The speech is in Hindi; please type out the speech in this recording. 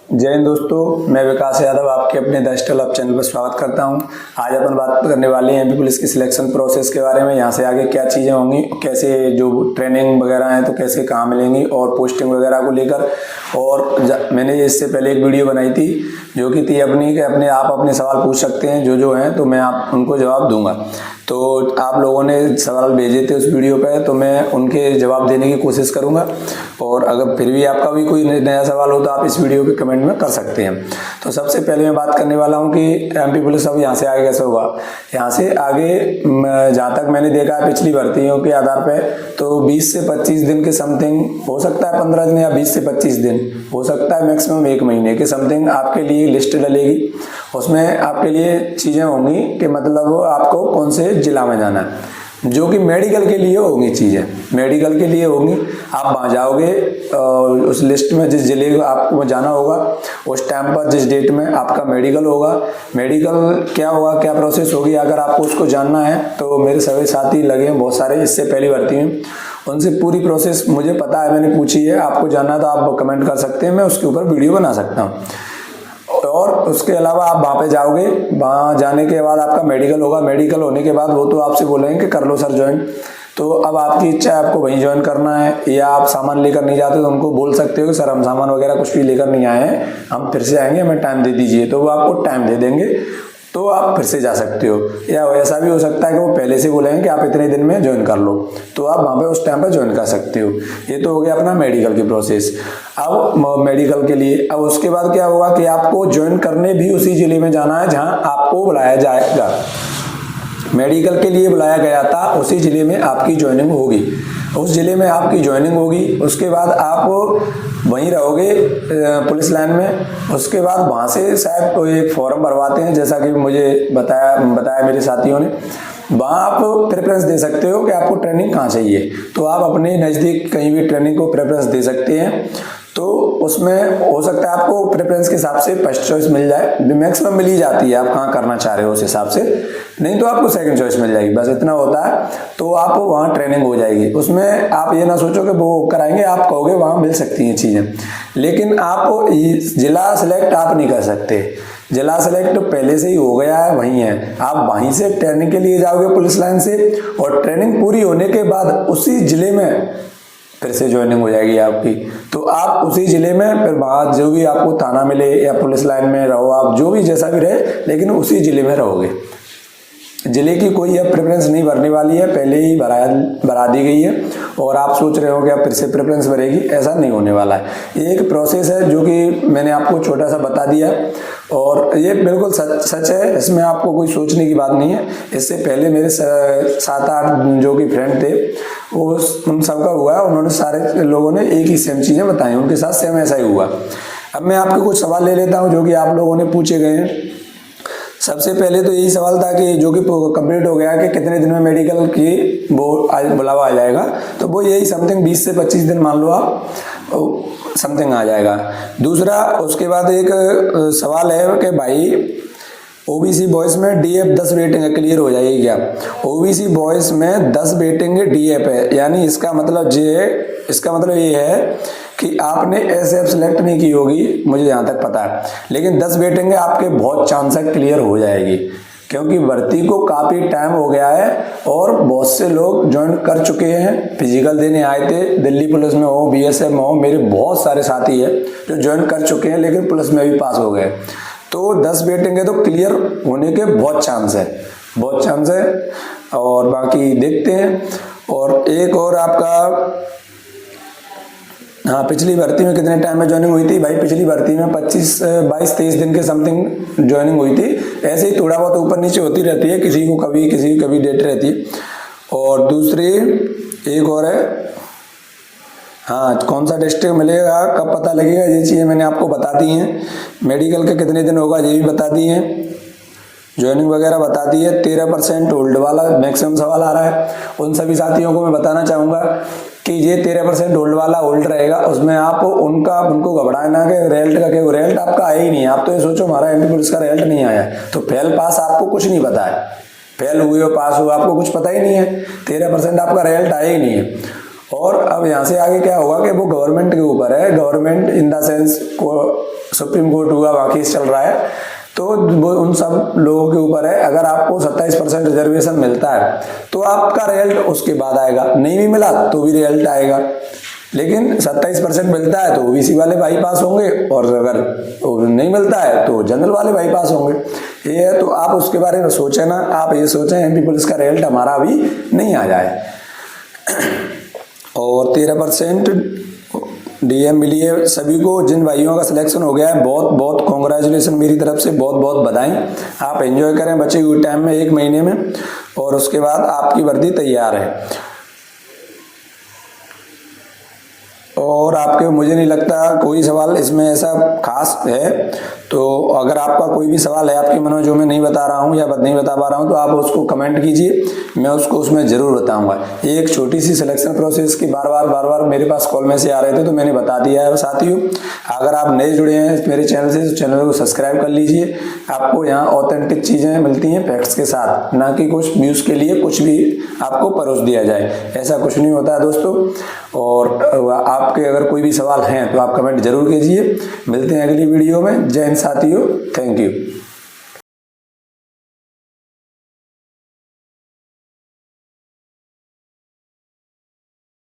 जय हिंद दोस्तों, मैं विकास यादव आपके अपने द स्टाइल अप चैनल पर स्वागत करता हूं। आज अपन बात करने वाले हैं एमपी पुलिस की सिलेक्शन प्रोसेस के बारे में। यहां से आगे क्या चीज़ें होंगी, कैसे जो ट्रेनिंग वगैरह है तो कैसे कहाँ मिलेंगी और पोस्टिंग वगैरह को लेकर। और मैंने इससे पहले एक वीडियो बनाई थी जो कि थी अपनी कि अपने आप अपने सवाल पूछ सकते हैं जो हैं, तो मैं आप उनको जवाब दूंगा। तो आप लोगों ने सवाल भेजे थे उस वीडियो पे, तो मैं उनके जवाब देने की कोशिश करूंगा। और अगर फिर भी आपका भी कोई नया सवाल हो तो आप इस वीडियो पे कमेंट में कर सकते हैं। तो सबसे पहले मैं बात करने वाला हूं कि एमपी पुलिस अब यहाँ से आगे कैसे होगा। यहाँ से आगे जहाँ तक मैंने देखा है पिछली भर्तियों के आधार पे, तो 20 से 25 दिन के समथिंग हो सकता है, 15 दिन या 20 से 25 दिन हो सकता है, मैक्सिमम 1 महीने के समथिंग आपके लिए लिस्ट डलेगी। उसमें आपके लिए चीज़ें होंगी कि मतलब आपको कौन से जिला में जाना है, जो कि मेडिकल के लिए होंगी। चीज़ें मेडिकल के लिए होंगी। आप वहाँ जाओगे, उस लिस्ट में जिस जिले को आपको जाना होगा उस टाइम पर जिस डेट में आपका मेडिकल होगा। मेडिकल क्या होगा, क्या प्रोसेस होगी, अगर आपको उसको जानना है तो मेरे सभी साथी लगे हैं बहुत सारे इससे पहली भर्ती में, उनसे पूरी प्रोसेस मुझे पता है, मैंने पूछी है। आपको जानना तो आप कमेंट कर सकते हैं, मैं उसके ऊपर वीडियो बना सकता हूँ। और उसके अलावा आप वहाँ पे जाओगे, वहाँ जाने के बाद आपका मेडिकल होगा। मेडिकल होने के बाद वो तो आपसे बोलेंगे कि कर लो सर ज्वाइन। तो अब आपकी इच्छा है आपको वहीं ज्वाइन करना है, या आप सामान लेकर नहीं जाते तो उनको बोल सकते हो कि सर हम सामान वगैरह कुछ भी लेकर नहीं आए हैं, हम फिर से आएंगे, हमें टाइम दे दीजिए। तो वो आपको टाइम दे देंगे, तो आप फिर से जा सकते हो। या ऐसा भी हो सकता है कि वो पहले से बोलेंगे कि आप इतने दिन में ज्वाइन कर लो, तो आप वहाँ पे उस टाइम पे ज्वाइन कर सकते हो। ये तो हो गया अपना मेडिकल की प्रोसेस। अब मेडिकल के लिए अब उसके बाद क्या होगा कि आपको ज्वाइन करने भी उसी जिले में जाना है जहाँ आपको बुलाया जाएगा। मेडिकल के लिए बुलाया गया था उसी जिले में आपकी ज्वाइनिंग होगी, उस जिले में आपकी ज्वाइनिंग होगी। उसके बाद आप वहीं रहोगे पुलिस लाइन में। उसके बाद वहाँ से शायद कोई एक फॉर्म भरवाते हैं, जैसा कि मुझे बताया मेरे साथियों ने। वहाँ आप प्रेफरेंस दे सकते हो कि आपको ट्रेनिंग कहाँ चाहिए, तो आप अपने नज़दीक कहीं भी ट्रेनिंग को प्रेफरेंस दे सकते हैं। तो उसमें हो सकता है आपको प्रेफरेंस के हिसाब से फर्स्ट चॉइस मिल जाए, मैक्सिमम मिल ही जाती है, आप कहाँ करना चाह रहे हो उस हिसाब से, नहीं तो आपको सेकंड चॉइस मिल जाएगी, बस इतना होता है। तो आप वहाँ ट्रेनिंग हो जाएगी। उसमें आप ये ना सोचो कि वो कराएंगे, आप कहोगे वहाँ मिल सकती हैं चीज़ें, लेकिन आप जिला सेलेक्ट आप नहीं कर सकते। जिला सेलेक्ट पहले से ही हो गया है, वहीं है। आप वहीं से ट्रेनिंग के लिए जाओगे पुलिस लाइन से, और ट्रेनिंग पूरी होने के बाद उसी जिले में फिर से ज्वाइनिंग हो जाएगी आपकी। तो आप उसी जिले में फिर वहाँ जो भी आपको थाना मिले या पुलिस लाइन में रहो, आप जो भी जैसा भी रहे, लेकिन उसी जिले में रहोगे। जिले की कोई अब प्रेफरेंस नहीं भरने वाली है, पहले ही भरा दी गई है। और आप सोच रहे हो कि अब फिर से प्रेफरेंस भरेगी, ऐसा नहीं होने वाला है। ये एक प्रोसेस है जो कि मैंने आपको छोटा सा बता दिया, और ये बिल्कुल सच है, इसमें आपको कोई सोचने की बात नहीं है। इससे पहले मेरे 7-8 जो कि फ्रेंड थे, वो उन सबका हुआ है, उन्होंने सारे लोगों ने एक ही सेम चीज़ें बताई, उनके साथ सेम ऐसा ही हुआ। अब मैं आपके कुछ सवाल ले लेता हूँ जो कि आप लोगों ने पूछे गए हैं। सबसे पहले तो यही सवाल था कि जो कि कंप्लीट हो गया कि कितने दिन में मेडिकल की वो बुलावा आ जाएगा, तो वो यही समथिंग 20 से 25 दिन मान लो आप समथिंग आ जाएगा। दूसरा उसके बाद एक सवाल है कि भाई ओबीसी बॉयज में डीएफ 10 रेटिंग है, क्लियर हो जाएगी क्या? ओबीसी बॉयज में 10 रेटिंग डीएफ है, यानी इसका मतलब ये है कि आपने एसएफ सेलेक्ट नहीं की होगी, मुझे यहाँ तक पता है, लेकिन 10 बैठेंगे आपके बहुत चांस है क्लियर हो जाएगी, क्योंकि भर्ती को काफ़ी टाइम हो गया है और बहुत से लोग ज्वाइन कर चुके हैं। फिजिकल देने आए थे, दिल्ली पुलिस में हो, बीएसएफ में हो, मेरे बहुत सारे साथी हैं जो ज्वाइन कर चुके हैं, लेकिन पुलिस में भी पास हो गए। तो 10 बैठेंगे तो क्लियर होने के बहुत चांस है, और बाकी देखते हैं। और एक और आपका, हाँ, पिछली भर्ती में कितने टाइम में ज्वाइनिंग हुई थी? भाई पिछली भर्ती में 22-23 दिन के समथिंग ज्वाइनिंग हुई थी। ऐसे ही थोड़ा बहुत ऊपर नीचे होती रहती है, किसी को कभी डेट रहती है। और दूसरी एक और है, हाँ, कौन सा डिस्ट्रिक्ट मिलेगा, कब पता लगेगा, ये चीज़ें मैंने आपको बता दी हैं। मेडिकल के कितने दिन होगा ये भी बता दी हैं, ज्वाइनिंग वगैरह बता दी है। 13% होल्ड वाला मैक्सिमम सवाल आ रहा है, उन सभी साथियों को मैं बताना चाहूँगा कि ये 13% होल्ड वाला होल्ड रहेगा। उसमें आप उनको घबराना कि रेल्ट आपका आया ही नहीं है। आप तो ये सोचो हमारा एमपी पुलिस का रेल्ट नहीं आया, तो फेल पास आपको कुछ नहीं पता है, फेल हुए हो पास हुए आपको कुछ पता ही नहीं है। 13% आपका रेल्ट आया ही नहीं है। और अब यहाँ से आगे क्या होगा कि वो गवर्नमेंट के ऊपर है, गवर्नमेंट इन द सेंस को सुप्रीम कोर्ट हुआ, वहाँ केस चल रहा है, तो वो उन सब लोगों के ऊपर है। अगर आपको 27% रिजर्वेशन मिलता है तो आपका रिजल्ट उसके बाद आएगा, नहीं भी मिला तो भी रिजल्ट आएगा। लेकिन 27% मिलता है तो ओबीसी वाले बाईपास होंगे, और अगर नहीं मिलता है तो जनरल वाले बाईपास होंगे। ये है, तो आप उसके बारे में सोचें ना, आप ये सोचें एमपी पुलिस का रिजल्ट हमारा अभी नहीं आ जाए। और 13% डीएम मिली है सभी को। जिन भाइयों का सिलेक्शन हो गया है, बहुत बहुत कॉन्ग्रेचुलेसन मेरी तरफ से, बहुत बहुत बधाई। आप एंजॉय करें बचे हुए टाइम में, 1 महीने में, और उसके बाद आपकी वर्दी तैयार है। और आपके, मुझे नहीं लगता कोई सवाल इसमें ऐसा खास है, तो अगर आपका कोई भी सवाल है आपके मन में जो मैं नहीं बता रहा हूँ या नहीं बता पा रहा हूँ, तो आप उसको कमेंट कीजिए, मैं उसको उसमें ज़रूर बताऊँगा। एक छोटी सी सिलेक्शन प्रोसेस की बार बार मेरे पास कॉल में से आ रहे थे, तो मैंने बता दिया है साथियों। अगर आप नए जुड़े हैं मेरे चैनल से, तो चैनल को सब्सक्राइब कर लीजिए। आपको यहाँ ऑथेंटिक चीज़ें मिलती हैं फैक्ट्स के साथ, ना कि कुछ व्यूज़ के लिए कुछ भी आपको परोस दिया जाए, ऐसा कुछ नहीं होता है दोस्तों। और आपके अगर कोई भी सवाल हैं तो आप कमेंट जरूर कीजिए। मिलते हैं अगली वीडियो में। जय हिंद साथियों, थैंक यू।